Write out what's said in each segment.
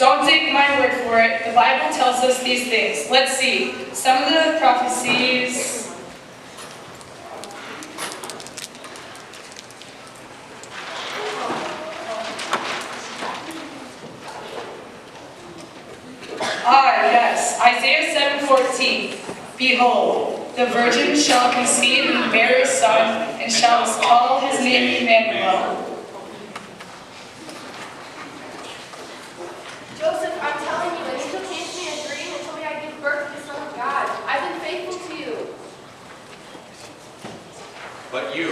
Don't take my word for it. The Bible tells us these things. Let's see. Some of the prophecies... Yes. Isaiah 7:14. Behold, the virgin shall conceive and bear a son, and shall call his name Emmanuel. Joseph, I'm telling you, an angel came to me in a dream and told me I'd give birth to the Son of God. I've been faithful to you. But you,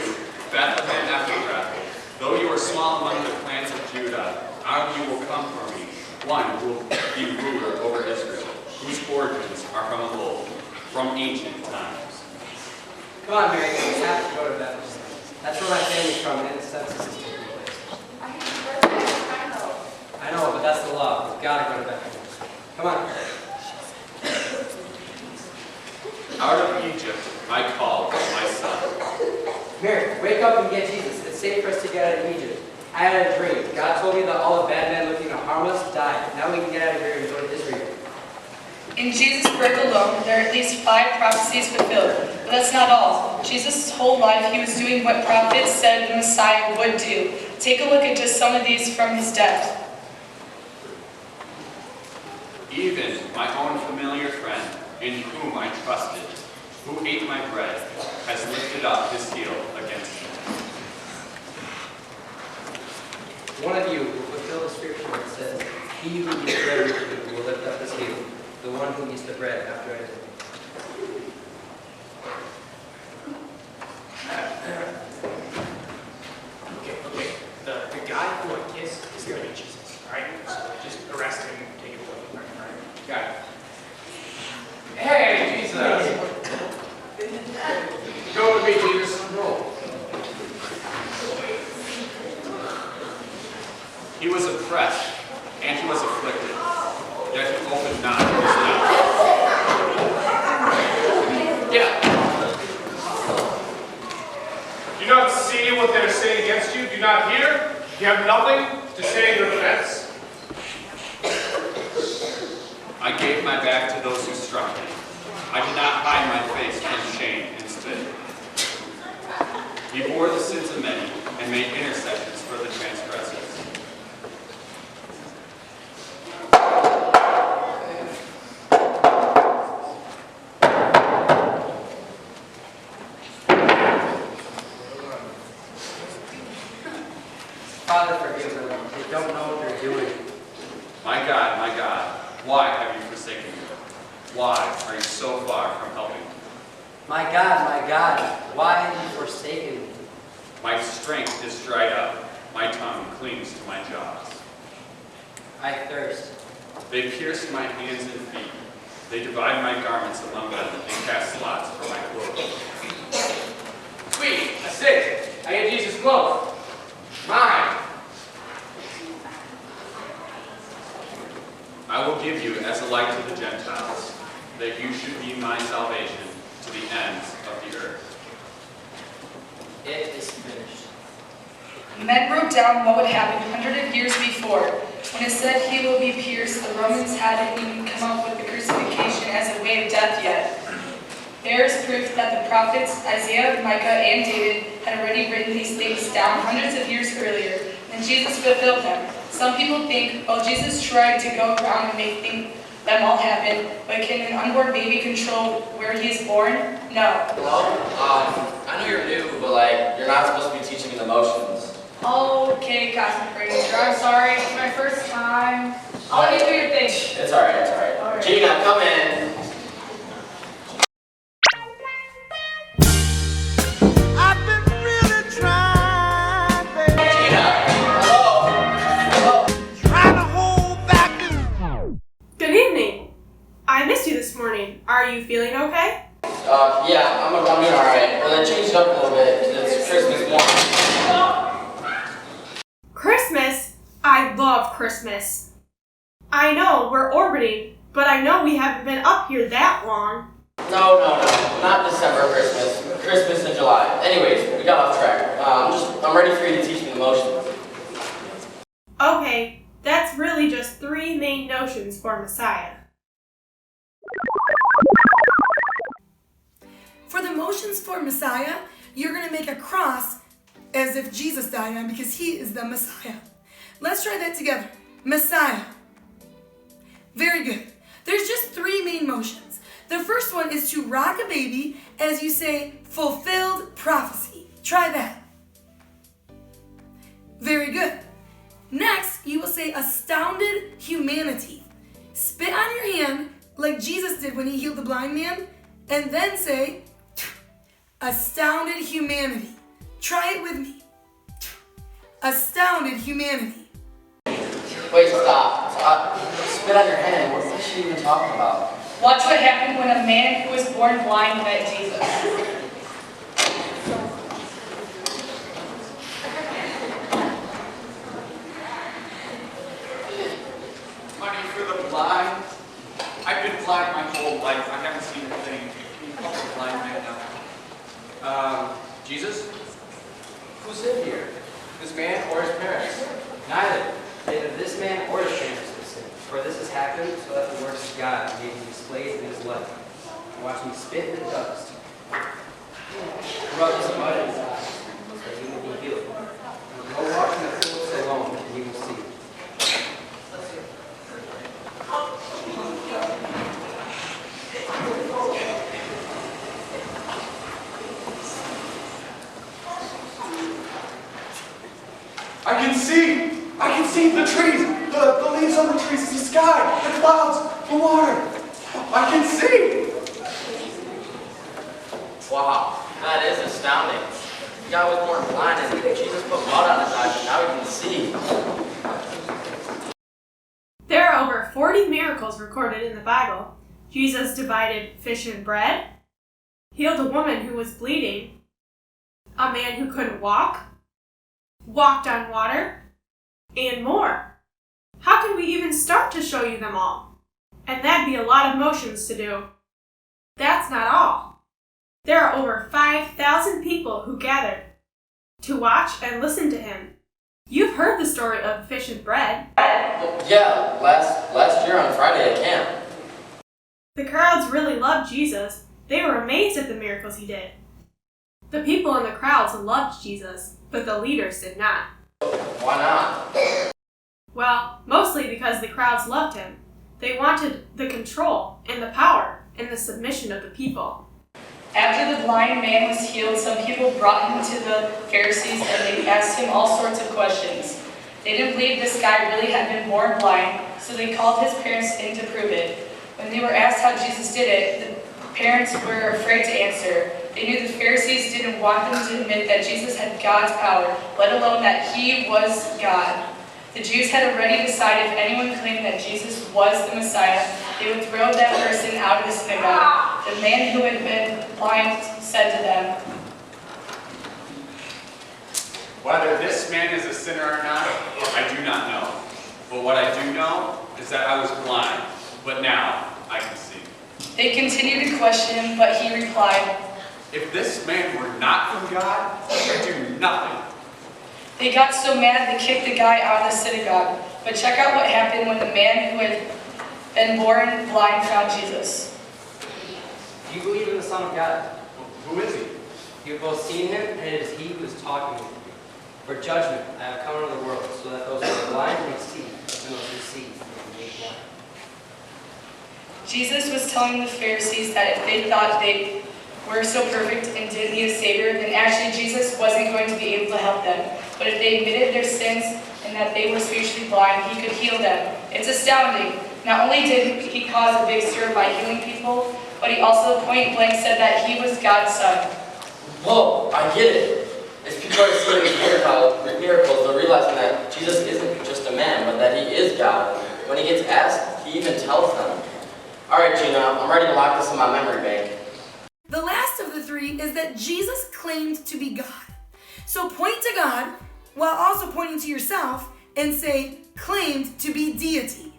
Bethlehem Ephrathah, though you are small among the clans of Judah, out of you will come for me one who will be ruler over Israel, whose origins are from of old, from ancient times. Come on, Mary, we have to go to Bethlehem. That's where my family's from, and the census is taking place. I can give birth to my son. I know, but that's the law. We've got to go to Bethlehem. Come on. Out of Egypt I called my son. Mary, wake up and get Jesus. It's safe for us to get out of Egypt. I had a dream. God told me that all the bad men looking to harm us died. Now we can get out of here and go to Israel. In Jesus' birth alone, there are at least 5 prophecies fulfilled. But that's not all. Jesus' whole life, he was doing what prophets said the Messiah would do. Take a look at just some of these from his death. Even my own familiar friend, in whom I trusted, who ate my bread, has lifted up his heel against me. One of you will fulfill the scripture that says, he who eats bread with me will lift up his heel. The one who eats the bread after I take it. Okay. The guy who I kissed is going to be Jesus, all right? So just arrest him, take him away, all right? Got it. Hey, Jesus! Go with me, Jesus. No. He was oppressed, and he was afflicted, yet he opened not his mouth. Yeah. Do you not see what they're saying against you? Do you not hear? You have nothing to say in your defense? I gave my back to those who struck me. I did not hide my face from shame and spit. He bore the sins of many and made intercessions for the transgressors. Father, forgive them. They don't know what they're doing. My God, why have you forsaken me? Why are you so far from helping me? My God, why have you forsaken me? My strength is dried up. My tongue clings to my jaws. I thirst. They pierced my hands and feet. They divide my garments among them and cast lots for my clothes. Sweet, that's it. I get Jesus' clothes. Mine. I will give you as a light to the Gentiles, that you should be my salvation to the ends of the earth. It is finished. Men wrote down what would happen 100 years before. When it said he will be pierced, the Romans hadn't even come up with the crucifixion as a way of death yet. There is proof that the prophets Isaiah, Micah, and David had already written these things down hundreds of years earlier, and Jesus fulfilled them. Some people think, oh, Jesus tried to go around and make them all happen, but can an unborn baby control where he is born? No. Well, I know you're new, but you're not supposed to be teaching in the motions. Okay, Cosmic Ranger, I'm sorry, it's my first time. I'll let you do your thing. It's alright, it's alright. All right. Gina, come in. I've been really trying, baby. Gina, hello. Trying to hold back this. Good evening. I missed you this morning. Are you feeling okay? Yeah, I'm alright. Well, then change it up a little bit. It's Christmas morning. Christmas? I love Christmas. I know we're orbiting, but I know we haven't been up here that long. No. Not December Christmas. Christmas in July. Anyways, we got off track. I'm ready for you to teach me the motions. Okay, That's really just three main notions for Messiah. For the motions for Messiah, you're going to make a cross as if Jesus died on because he is the Messiah. Let's try that together. Messiah. Very good. There's just three main motions. The first one is to rock a baby as you say fulfilled prophecy. Try that. Very good. Next, you will say astounded humanity. Spit on your hand like Jesus did when he healed the blind man, and then say astounded humanity. Try it with me. Astounded humanity. Wait, stop. Spit on your hand. What's she even talking about? Watch what happened when a man who was born blind met Jesus. Money for the blind. I've been blind my whole life. I haven't seen a thing. What's a blind man now? Jesus? Who sinned here? This man or his parents? Neither. Neither this man or his parents have sinned. For this has happened so that the works of God may be displayed in his life. Watch me spit in the dust. Rub this mud in his eyes, so that he will be healed. Go walk in the fields alone, and you will see. I can see the trees, the leaves on the trees, the sky, the clouds, the water. I can see. Wow, that is astounding. The guy was born blind and Jesus put mud on his eyes and now he can see. There are over 40 miracles recorded in the Bible. Jesus divided fish and bread, healed a woman who was bleeding, a man who couldn't walk, walked on water, and more. How can we even start to show you them all? And that'd be a lot of motions to do. That's not all. There are over 5,000 people who gathered to watch and listen to him. You've heard the story of fish and bread. Yeah, last year on Friday at camp. The crowds really loved Jesus. They were amazed at the miracles he did. The people in the crowds loved Jesus, but the leaders did not. Why not? Well, mostly because the crowds loved him. They wanted the control and the power and the submission of the people. After the blind man was healed, some people brought him to the Pharisees and they asked him all sorts of questions. They didn't believe this guy really had been born blind, so they called his parents in to prove it. When they were asked how Jesus did it, the parents were afraid to answer. They knew the Pharisees didn't want them to admit that Jesus had God's power, let alone that he was God. The Jews had already decided if anyone claimed that Jesus was the Messiah, they would throw that person out of the synagogue. The man who had been blind said to them, Whether this man is a sinner or not, I do not know. But what I do know is that I was blind, but now I can see. They continued to question him, but he replied, If this man were not from God, he could do nothing. They got so mad they kicked the guy out of the synagogue. But check out what happened when the man who had been born blind found Jesus. Do you believe in the Son of God? Who is he? You have both seen him, and it is he who is talking with you. For judgment I have come into the world, so that those who are blind may see, and those who see may be made blind. Jesus was telling the Pharisees that if they thought they were so perfect and didn't need a Savior, then actually Jesus wasn't going to be able to help them. But if they admitted their sins and that they were spiritually blind, he could heal them. It's astounding. Not only did he cause a big stir by healing people, but he also point blank said that he was God's son. Whoa, I get it. As people are seeing these miracles, they're realizing that Jesus isn't just a man, but that he is God. When he gets asked, he even tells them. All right, Gina, I'm ready to lock this in my memory bank. The last of the three is that Jesus claimed to be God. So point to God while also pointing to yourself and say, claimed to be deity.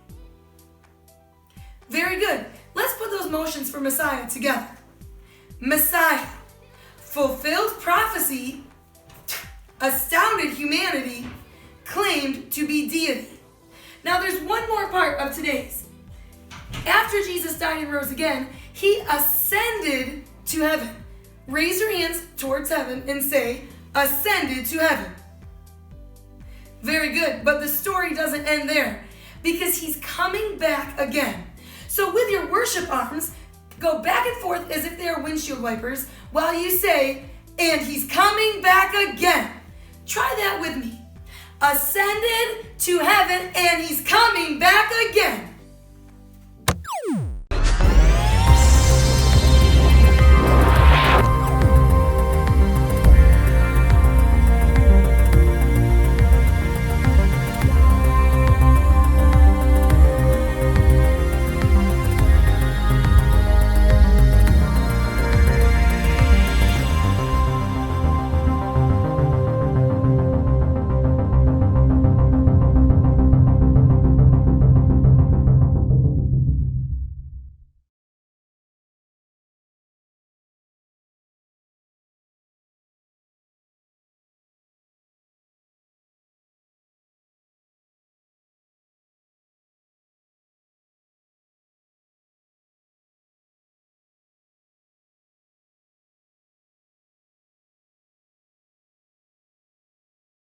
Very good. Let's put those motions for Messiah together. Messiah, fulfilled prophecy, astounded humanity, claimed to be deity. Now there's one more part of today's. After Jesus died and rose again, he ascended to heaven. Raise your hands towards heaven and say, ascended to heaven. Very good, but the story doesn't end there because he's coming back again. So with your worship arms, go back and forth as if they are windshield wipers while you say, and he's coming back again. Try that with me. Ascended to heaven and he's coming back again.